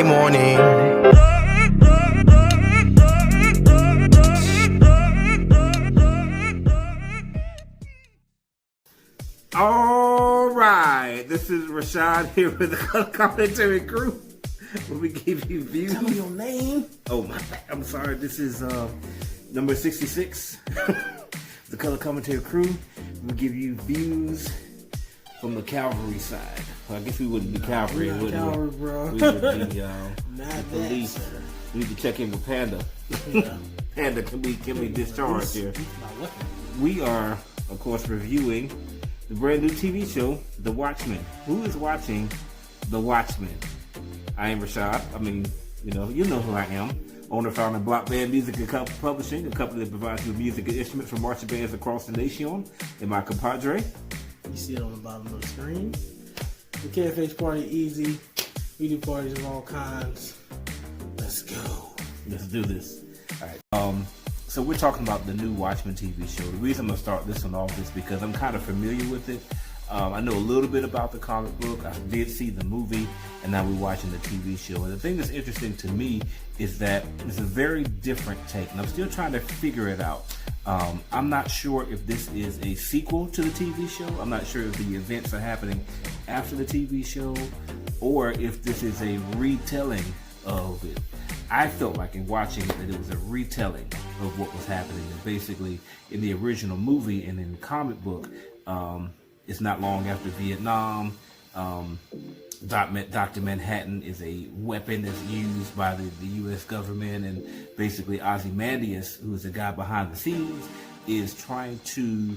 Monday morning. All right, this is Rashad here with the commentary crew. Where we give you views. Tell me your name. Oh my bad. I'm sorry. This is number 66. The color commentary crew. We give you views from the cavalry side. Well, I guess we wouldn't be cavalry, we're not would cavalry, bro. We would be Not the police. that, sir. We need to check in with Panda. Yeah. Panda, can we discharge here? He's my weapon. We are, of course, reviewing the brand new TV show, The Watchmen. Who is watching The Watchmen? I am Rashad. I mean, you know who I am. Owner, founder of Block Band Music and Publishing, a company that provides you with music and instruments from marching bands across the nation. And my compadre. You see it on the bottom of the screen. The KFH party easy. We do parties of all kinds. Let's go. Let's do this. All right. So we're talking about the new Watchmen TV show. The reason I'm going to start this one off is because I'm kind of familiar with it. I know a little bit about the comic book. I did see the movie, and now we're watching the TV show. And the thing that's interesting to me is that it's a very different take, and I'm still trying to figure it out. I'm not sure if this is a sequel to the TV show. I'm not sure if the events are happening after the TV show, or if this is a retelling of it. I felt like in watching it that it was a retelling of what was happening. And basically, in the original movie and in the comic book, it's not long after Vietnam. Dr. Manhattan is a weapon that's used by the U.S. government, and basically Ozymandias, who's the guy behind the scenes, is trying to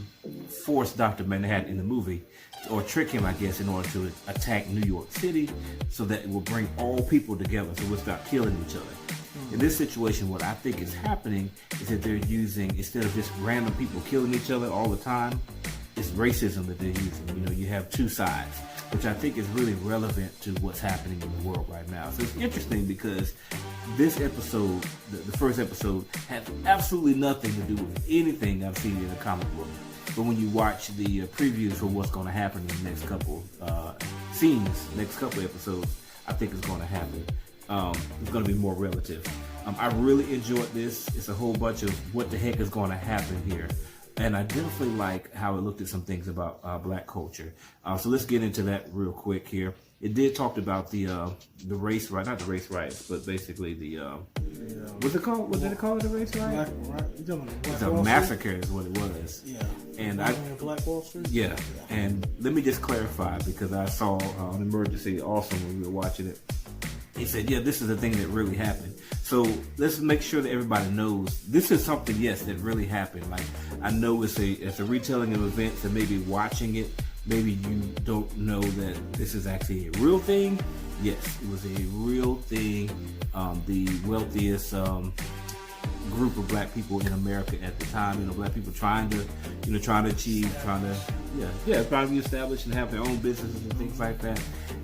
force Dr. Manhattan in the movie, or trick him, I guess, in order to attack New York City, so that it will bring all people together, so we'll start killing each other. In this situation, what I think is happening is that they're using, instead of just random people killing each other all the time, it's racism that they're using. You know, you have two sides, which I think is really relevant to what's happening in the world right now. So it's interesting because this episode, the first episode, has absolutely nothing to do with anything I've seen in the comic book. But when you watch the previews for what's going to happen in the next couple scenes, next couple episodes, I think it's going to happen. It's going to be more relative. I really enjoyed this. It's a whole bunch of what the heck is going to happen here. And I definitely like how it looked at some things about black culture. So let's get into that real quick here. It did talk about the race right, not the race riots, but basically the what's it called? What did it call it? The race riot? It's a massacre, is what it was. Yeah. And Black Wall Street. Yeah. And let me just clarify, because I saw an emergency also when we were watching it. He said, yeah, this is the thing that really happened. So let's make sure that everybody knows this is something, yes, that really happened. Like, I know it's a retelling of events, and maybe watching it, maybe you don't know that this is actually a real thing. Yes, it was a real thing. The wealthiest group of black people in America at the time, black people trying to be established and have their own businesses and things like that.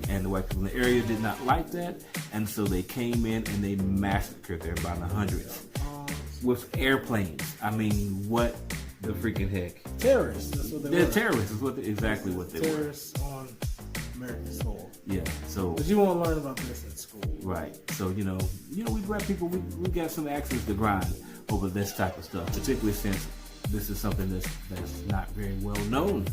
And the white people in the area did not like that, and so they came in and they massacred there by the hundreds with airplanes. I mean, what the freaking heck? Terrorists. That's what they They're were. terrorists. Is exactly what they were. Terrorists on American soil. Yeah. So. But you won't learn about this in school. Right. So we black people, we got some axes to grind over this type of stuff, particularly since this is something that's not very well known.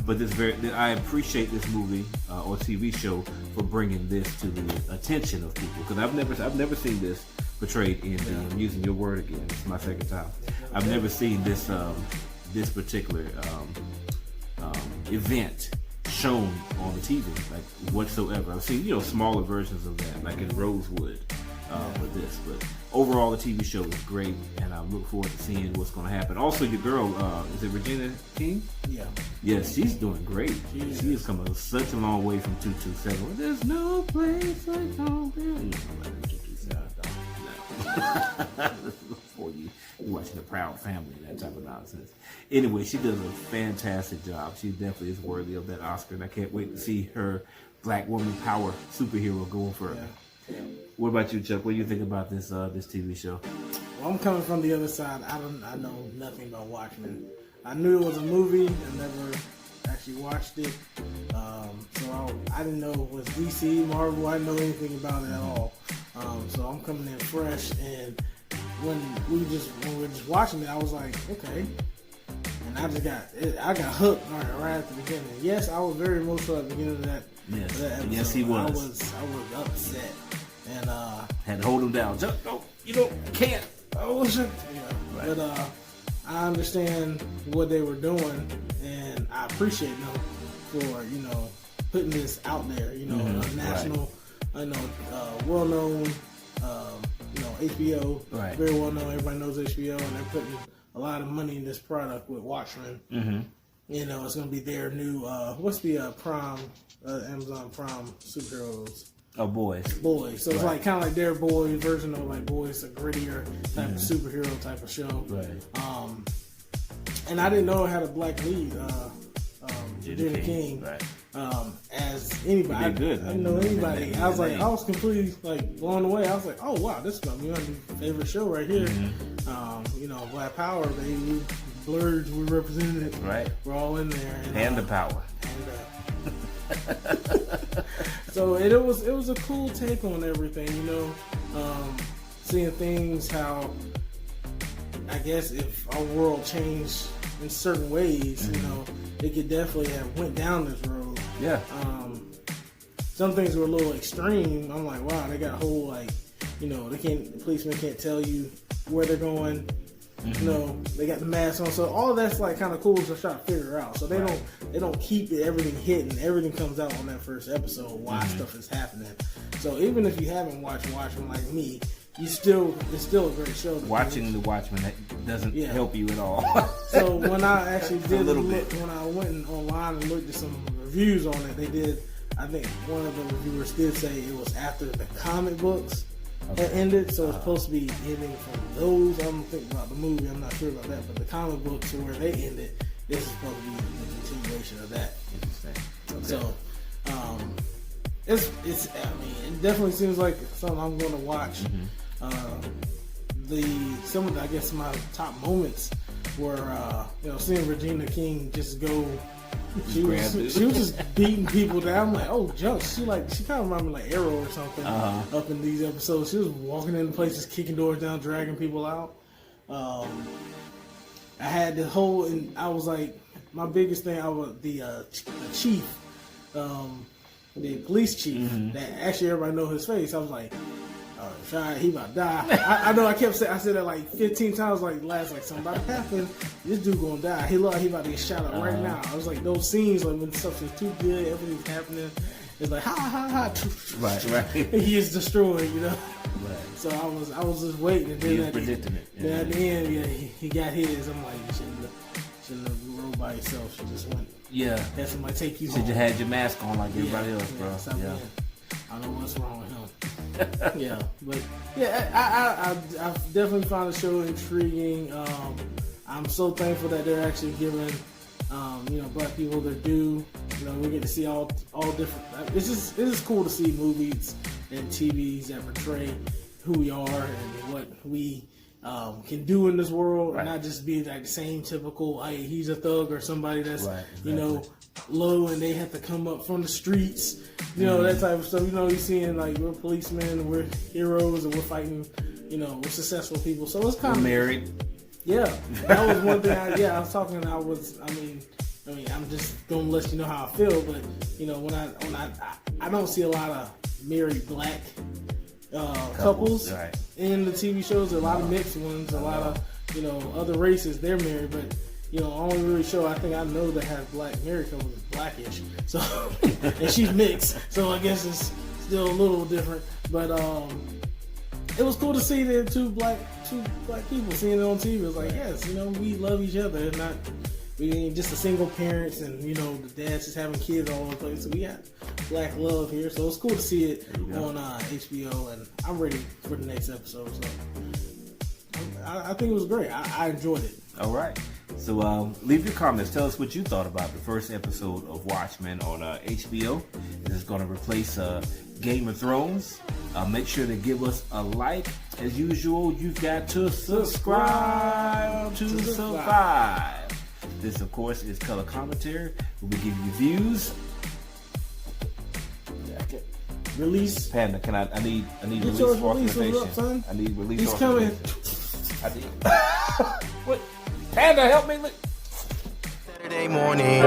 But I appreciate this movie or TV show for bringing this to the attention of people, because I've never seen this portrayed in I'm using your word again. It's my second time. I've never seen this this particular event shown on the TV, like whatsoever. I've seen smaller versions of that, like in Rosewood, with this. But overall, the TV show is great, and I look forward to seeing what's going to happen. Also, your girl, is it Regina King? Yeah. Yes, she's doing great. She has come such a long way from 227. There's no place like home. For you watching The Proud Family, that type of nonsense. Anyway, she does a fantastic job. She definitely is worthy of that Oscar, and I can't wait to see her black woman power superhero going further. Yeah. What about you, Chuck? What do you think about this TV show? Well, I'm coming from the other side. I know nothing about Watchmen. I knew it was a movie. I never actually watched it. So I didn't know it was DC, Marvel. I didn't know anything about it at all. So I'm coming in fresh, and when we were just watching it, I was like, okay. And I got hooked right at the beginning. Yes, I was very emotional at the beginning of that. Yes, of that episode. yes, he was. I was upset, and had to hold him down. Just, no, you don't, can't. Oh, shit. Yeah. Right. But I understand what they were doing, and I appreciate them for putting this out there. A national, well-known, HBO, right. very well-known. Everybody knows HBO, and they're putting a lot of money in this product with Watchmen. Mm-hmm. It's going to be their new. What's the Prime, Amazon Prime superheroes? Oh, Boys. So it's like kind of like their Boys version of like Boys, a grittier type of superhero type of show. Right. And I didn't know it had a black lead, Regina King. Right. As anybody, good, I didn't know anybody. I was like, I was completely like blown away. I was like, oh wow, this is gonna be my favorite show right here. Mm-hmm. Black Power, baby. Blurred, we represented it. Right. We're all in there. And the power. So it was a cool take on everything, seeing things how I guess if our world changed in certain ways, it could definitely have went down this road. Yeah. Some things were a little extreme. I'm like, wow, they got a whole the policemen can't tell you where they're going. They got the mask on, so all of that's like kind of cool to try to figure out. So they don't keep everything hidden. Everything comes out on that first episode why stuff is happening. So even if you haven't watched Watchmen like me, it's still a great show. Watching the Watchmen doesn't help you at all. So when I actually did bit. When I went online and looked at some reviews on it, they did. I think one of the reviewers did say it was after the comic books had ended, so it's supposed to be ending from those. I'm thinking about the movie. I'm not sure about that, but the comic books where they ended, this is supposed to be the continuation of that. Interesting. Okay. So, it's. I mean, it definitely seems like something I'm going to watch. Some of the, I guess, my top moments were seeing Regina King just go. She was just beating people down. I'm like, oh, junk. She kind of reminded me like Arrow or something up in these episodes. She was walking into places, kicking doors down, dragging people out. I had the whole, and I was like, my biggest thing, I was the chief, the police chief, that actually everybody know his face. I was like, he about to die. I know I kept saying, I said that like 15 times, like something about to happen. This dude gonna die. He about to get shot up right now. I was like, those scenes, like when stuff is too good, everything's happening. It's like, ha. Right. He is destroyed, Right. So I was just waiting. And then predicting it. Then at the end, he got his. I'm like, you shouldn't have rode by yourself. She just went. Yeah. Had somebody take you Should home. you had your mask on like everybody else, bro. Yeah. I don't know what's wrong with him. Yeah, but I definitely found the show intriguing. I'm so thankful that they're actually giving black people their due. We get to see all different. It's just cool to see movies and TVs that portray who we are and what we can do in this world, and not just be like the same typical. Hey, he's a thug or somebody that's low and they have to come up from the streets. That type of stuff. You're seeing like we're policemen, we're heroes, and we're fighting. We're successful people. So it's kind of married. Yeah, that was one thing. I was talking. I'm just gonna let you know how I feel. But when I don't see a lot of married black couples in the TV shows. A lot of mixed ones. A lot of other races. They're married, but. Only really show I think I know that has black married couples is Blackish. So, and she's mixed. So I guess it's still a little different. But it was cool to see the two black people seeing it on TV. It was like, yes, we love each other. We ain't just a single parents and the dad's just having kids all over the place. So we got black love here. So it's cool to see it on HBO, and I'm ready for the next episode. So I think it was great. I enjoyed it. All right. So leave your comments. Tell us what you thought about the first episode of Watchmen on HBO. This is going to replace Game of Thrones. Make sure to give us a like. As usual, you've got to subscribe to survive. This, of course, is Color Commentary. We'll be giving you views. release. Panda, can I need Get release yours released. authorization. What's up, son? I need release He's coming. authorization. I need. What? Panda, help me. Saturday morning.